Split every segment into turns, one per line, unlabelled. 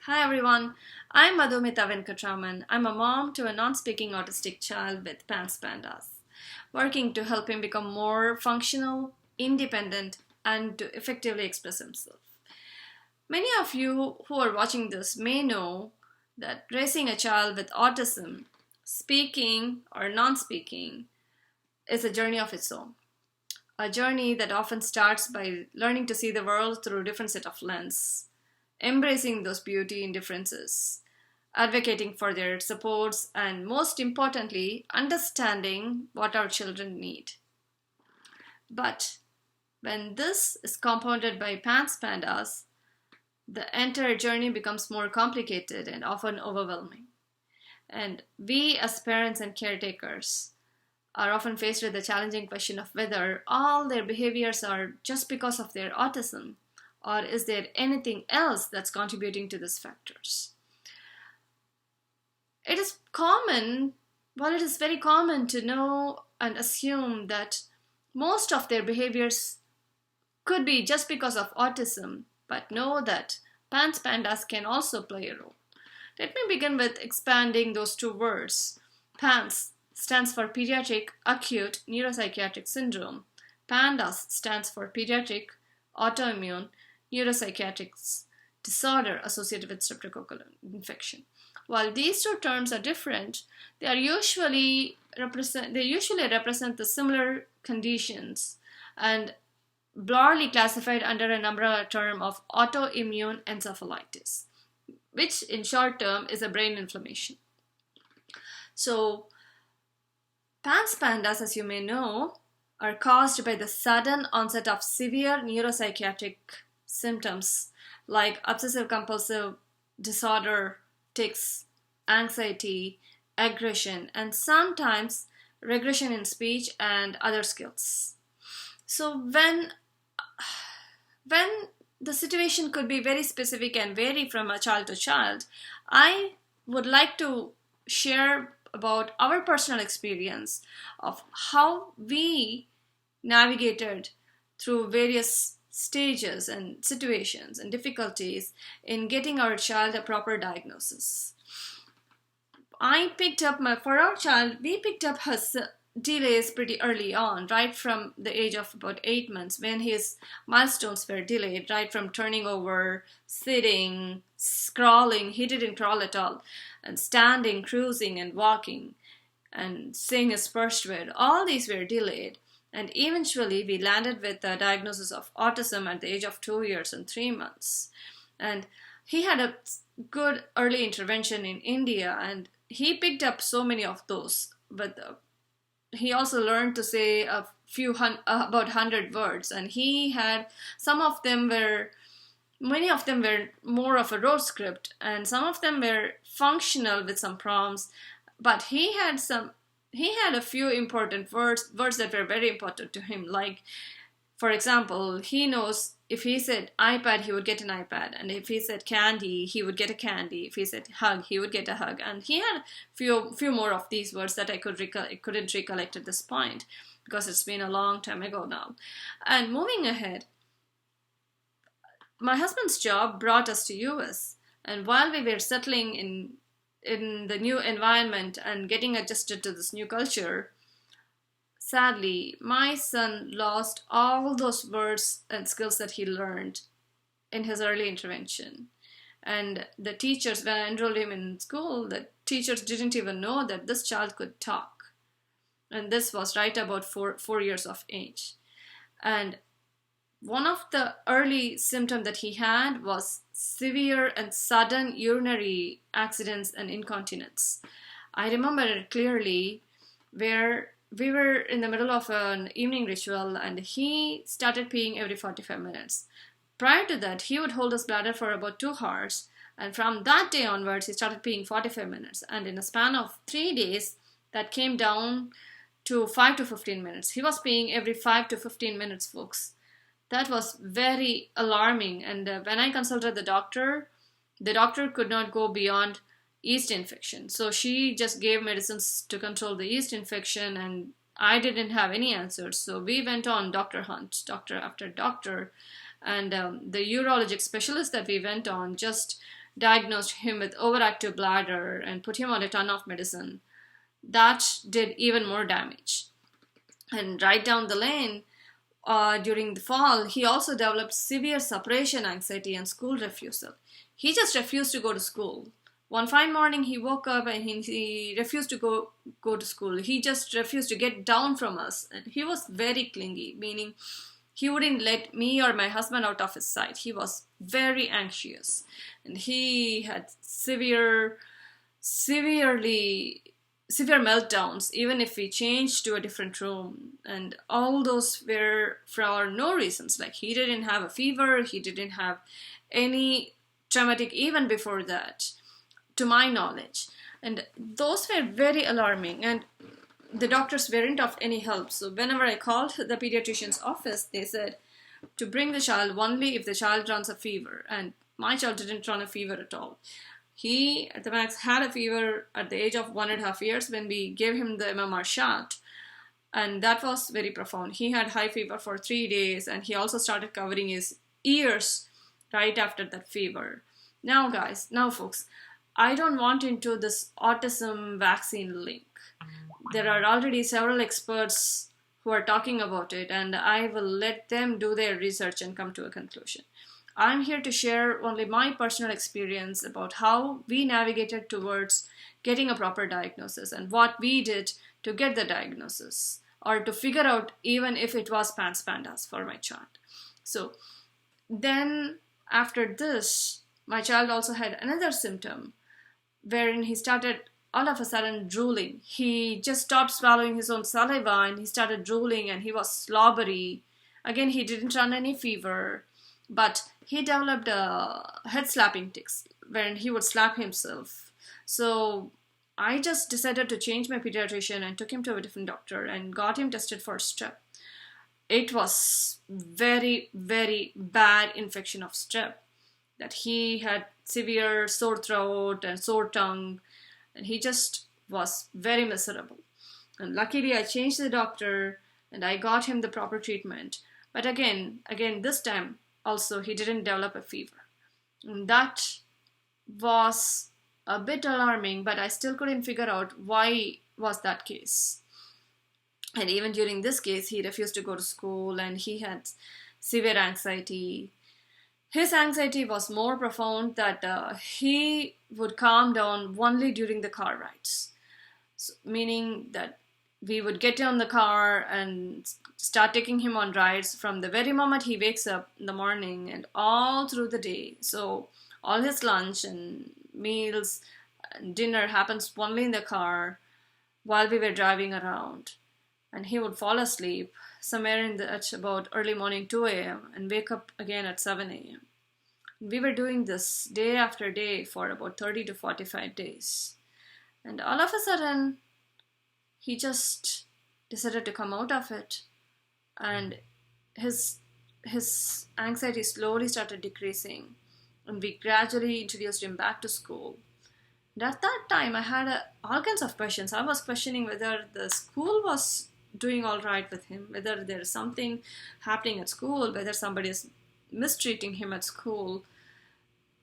Hi everyone, I'm Madhumita Venkatraman. I'm a mom to a non-speaking autistic child with PANDAS, working to help him become more functional, independent, and to effectively express himself. Many of you who are watching this may know that raising a child with autism, speaking or non-speaking, is a journey of its own. A journey that often starts by learning to see the world through a different set of lenses, embracing those beauty in differences, advocating for their supports, and most importantly, understanding what our children need. But when this is compounded by PANDAS, the entire journey becomes more complicated and often overwhelming. And we as parents and caretakers are often faced with the challenging question of whether all their behaviors are just because of their autism, or is there anything else that's contributing to these factors? It is very common to know and assume that most of their behaviors could be just because of autism, but know that PANDAS can also play a role. Let me begin with expanding those two words. PANS stands for Pediatric Acute Neuropsychiatric Syndrome. PANDAS stands for Pediatric Autoimmune Neuropsychiatric Disorder associated with streptococcal infection. While these two terms are different, they usually represent the similar conditions and broadly classified under an umbrella term of autoimmune encephalitis, which in short term is a brain inflammation. So PANDAS, as you may know, are caused by the sudden onset of severe neuropsychiatric symptoms like obsessive compulsive disorder, tics, anxiety, aggression, and sometimes regression in speech and other skills. So when the situation could be very specific and vary from a child to child, I would like to share about our personal experience of how we navigated through various stages and situations and difficulties in getting our child a proper diagnosis. For our child, we picked up his delays pretty early on, right from the age of about 8 months, when his milestones were delayed, right from turning over, sitting, crawling. He didn't crawl at all, and standing, cruising, and walking, and saying his first word. All these were delayed, and eventually we landed with a diagnosis of autism at the age of 2 years and 3 months. And he had a good early intervention in India, and he picked up so many of those, but he also learned to say about 100 words, and he had many of them were more of a rote script, and some of them were functional with some prompts, but he had a few important words that were very important to him. Like, for example, he knows if he said iPad, he would get an iPad, and if he said candy, he would get a candy. If he said hug, he would get a hug. And he had few more of these words that I couldn't recollect at this point because it's been a long time ago now. And moving ahead, my husband's job brought us to US, and while we were settling in the new environment and getting adjusted to this new culture, sadly, my son lost all those words and skills that he learned in his early intervention. And the teachers, when I enrolled him in school, the teachers didn't even know that this child could talk. And this was right about 4 years of age. And one of the early symptoms that he had was severe and sudden urinary accidents and incontinence. I remember it clearly, where we were in the middle of an evening ritual and he started peeing every 45 minutes. Prior to that, he would hold his bladder for about 2 hours, and from that day onwards, he started peeing 45 minutes. And in a span of 3 days, that came down to 5 to 15 minutes. He was peeing every 5 to 15 minutes, folks. That was very alarming. And when I consulted the doctor could not go beyond yeast infection. So she just gave medicines to control the yeast infection, and I didn't have any answers. So we went on doctor hunt, doctor after doctor, and the urologic specialist that we went on just diagnosed him with overactive bladder and put him on a ton of medicine. That did even more damage. And right down the lane, during the fall, he also developed severe separation anxiety and school refusal. He just refused to go to school. One fine morning, he woke up and he refused to go to school. He just refused to get down from us. And he was very clingy, meaning he wouldn't let me or my husband out of his sight. He was very anxious. And he had severe meltdowns even if we changed to a different room, and all those were for no reasons. Like, he didn't have a fever, he didn't have any traumatic even before that, to my knowledge, and those were very alarming, and the doctors weren't of any help. So whenever I called the pediatrician's office, they said to bring the child only if the child runs a fever, and my child didn't run a fever at all. He, at the max, had a fever at the age of 1.5 years when we gave him the MMR shot. And that was very profound. He had high fever for 3 days, and he also started covering his ears right after that fever. Now, folks, I don't want into this autism vaccine link. There are already several experts who are talking about it, and I will let them do their research and come to a conclusion. I'm here to share only my personal experience about how we navigated towards getting a proper diagnosis and what we did to get the diagnosis, or to figure out even if it was PANDAS for my child. So then after this, my child also had another symptom wherein he started all of a sudden drooling. He just stopped swallowing his own saliva and he started drooling, and he was slobbery. Again, he didn't run any fever, but he developed head slapping tics wherein he would slap himself. So I just decided to change my pediatrician and took him to a different doctor and got him tested for strep. It was very, very bad infection of strep, that he had severe sore throat and sore tongue, and he just was very miserable. And luckily I changed the doctor and I got him the proper treatment. But again, this time also he didn't develop a fever. And that was a bit alarming, but I still couldn't figure out why was that case. And even during this case, he refused to go to school and he had severe anxiety. His anxiety was more profound that he would calm down only during the car rides. So, meaning that we would get on the car and start taking him on rides from the very moment he wakes up in the morning and all through the day. So all his lunch and meals and dinner happens only in the car while we were driving around. And he would fall asleep somewhere at about early morning 2 a.m. and wake up again at 7 a.m. We were doing this day after day for about 30 to 45 days. And all of a sudden, he just decided to come out of it, and his anxiety slowly started decreasing, and we gradually introduced him back to school. And at that time, I had all kinds of questions. I was questioning whether the school was doing all right with him, whether there is something happening at school, whether somebody is mistreating him at school.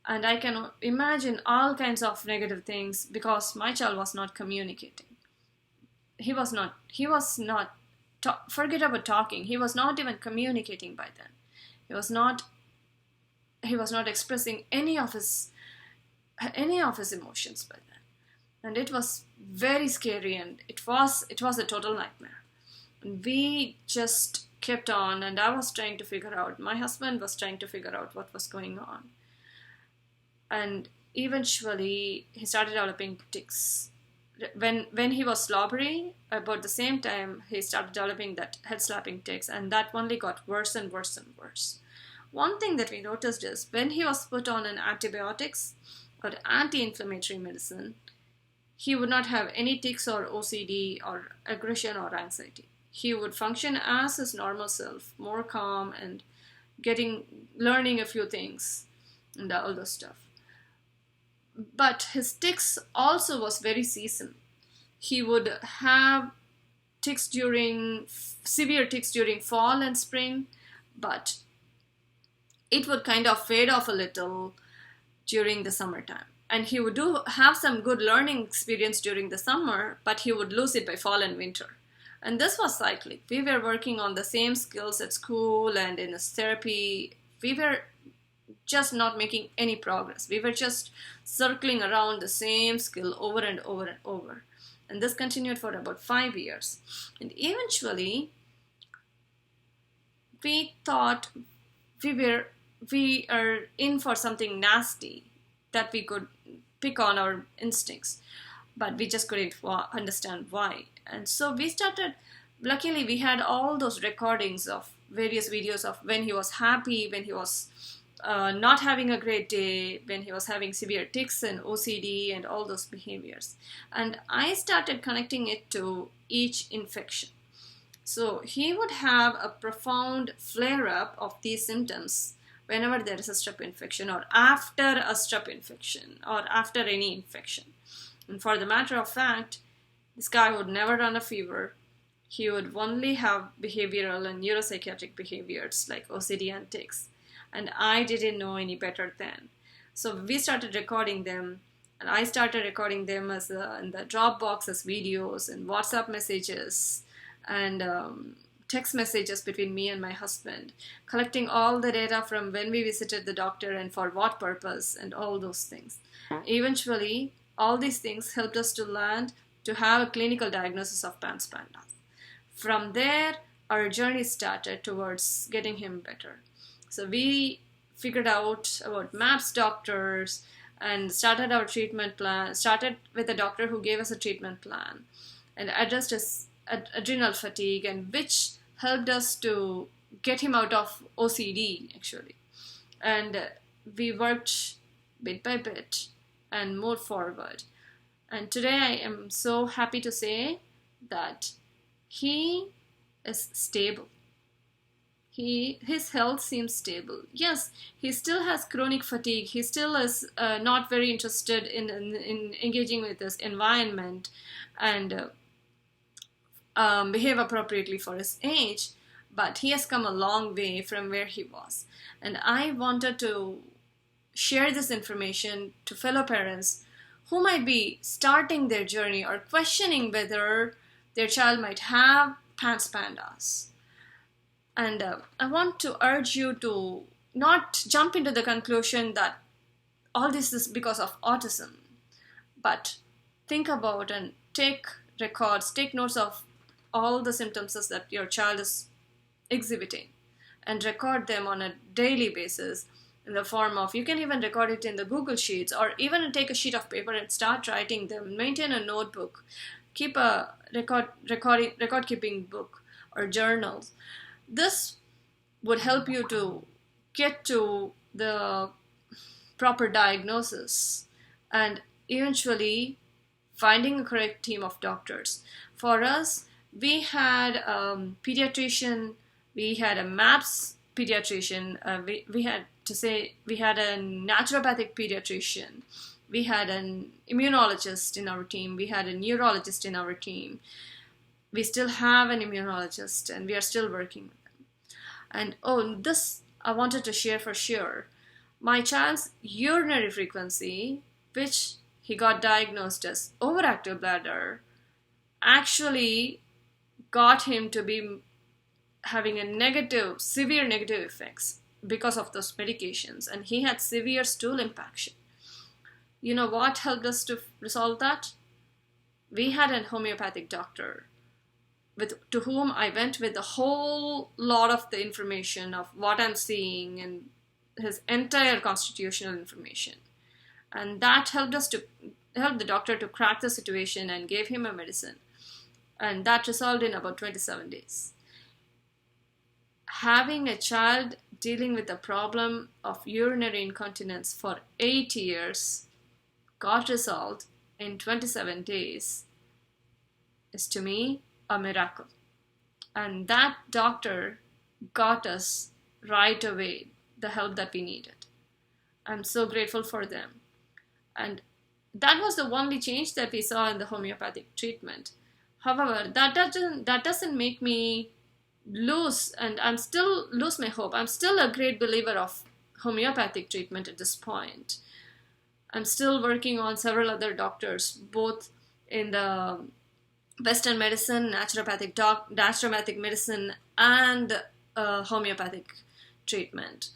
And I can imagine all kinds of negative things because my child was not communicating. He was not, forget about talking. He was not even communicating by then. He was not expressing any of his emotions by then. And it was very scary, and it was a total nightmare. And we just kept on, and I was trying to figure out, my husband was trying to figure out what was going on. And eventually he started developing tics. When he was slobbery, about the same time he started developing that head slapping tics, and that only got worse and worse and worse. One thing that we noticed is when he was put on an antibiotics or anti-inflammatory medicine, he would not have any tics or OCD or aggression or anxiety. He would function as his normal self, more calm and learning a few things and all those stuff. But his tics also was very seasonal. He would have severe tics during fall and spring, but it would kind of fade off a little during the summertime. And he would have some good learning experience during the summer, but he would lose it by fall and winter. And this was cyclic. We were working on the same skills at school and in therapy. We were just not making any progress. We were just circling around the same skill over and over and over. And this continued for about 5 years. And eventually, we thought we are in for something nasty, that we could pick on our instincts, but we just couldn't understand why. And so we started, luckily we had all those recordings of various videos of when he was happy, when he was not having a great day, when he was having severe tics and OCD and all those behaviors. And I started connecting it to each infection. So he would have a profound flare-up of these symptoms whenever there is a strep infection, or after a strep infection, or after any infection. And for the matter of fact, this guy would never run a fever. He would only have behavioral and neuropsychiatric behaviors like OCD and tics. And I didn't know any better then. So we started recording them, and I started recording them as in the Dropbox as videos and WhatsApp messages and text messages between me and my husband, collecting all the data from when we visited the doctor and for what purpose and all those things. Eventually, all these things helped us to land to have a clinical diagnosis of PANDAS. From there, our journey started towards getting him better. So we figured out about MAPS doctors and started our treatment plan, started with a doctor who gave us a treatment plan and addressed his adrenal fatigue, and which helped us to get him out of OCD actually. And we worked bit by bit and moved forward. And today I am so happy to say that he is stable. His health seems stable. Yes, he still has chronic fatigue. He still is not very interested in engaging with this environment and behave appropriately for his age, but he has come a long way from where he was. And I wanted to share this information to fellow parents who might be starting their journey or questioning whether their child might have PANDAS. And I want to urge you to not jump into the conclusion that all this is because of autism, but think about and take records, take notes of all the symptoms that your child is exhibiting and record them on a daily basis in the form of, you can even record it in the Google Sheets, or even take a sheet of paper and start writing them. Maintain a notebook, keep a record keeping book or journals. This would help you to get to the proper diagnosis and eventually finding a correct team of doctors. For us, we had a pediatrician, we had a MAPS pediatrician, we had a naturopathic pediatrician, we had an immunologist in our team, we had a neurologist in our team. We still have an immunologist and we are still working with them. And this I wanted to share for sure. My child's urinary frequency, which he got diagnosed as overactive bladder, actually got him to be having severe negative effects because of those medications, and he had severe stool impaction. You know what helped us to resolve that? We had a homeopathic doctor to whom I went with a whole lot of the information of what I'm seeing and his entire constitutional information. And that helped the doctor to crack the situation and gave him a medicine. And that resolved in about 27 days. Having a child dealing with the problem of urinary incontinence for 8 years got resolved in 27 days is, to me, a miracle. And that doctor got us right away the help that we needed. I'm so grateful for them. And that was the only change that we saw in the homeopathic treatment. However, that doesn't make me lose my hope. I'm still a great believer of homeopathic treatment at this point. I'm still working on several other doctors, both in the Western medicine, naturopathic medicine, and homeopathic treatment.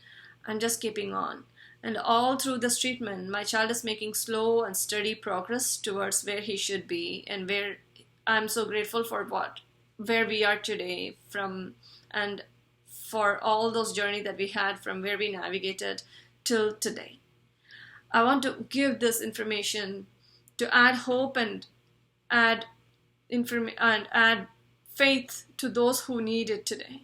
I'm just keeping on. And all through this treatment, my child is making slow and steady progress towards where he should be, and where I'm so grateful for where we are today and for all those journey that we had from where we navigated till today. I want to give this information to add hope and add add faith to those who need it today.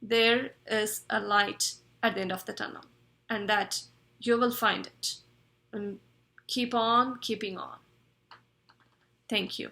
There is a light at the end of the tunnel, and that you will find it. And keep on keeping on. Thank you.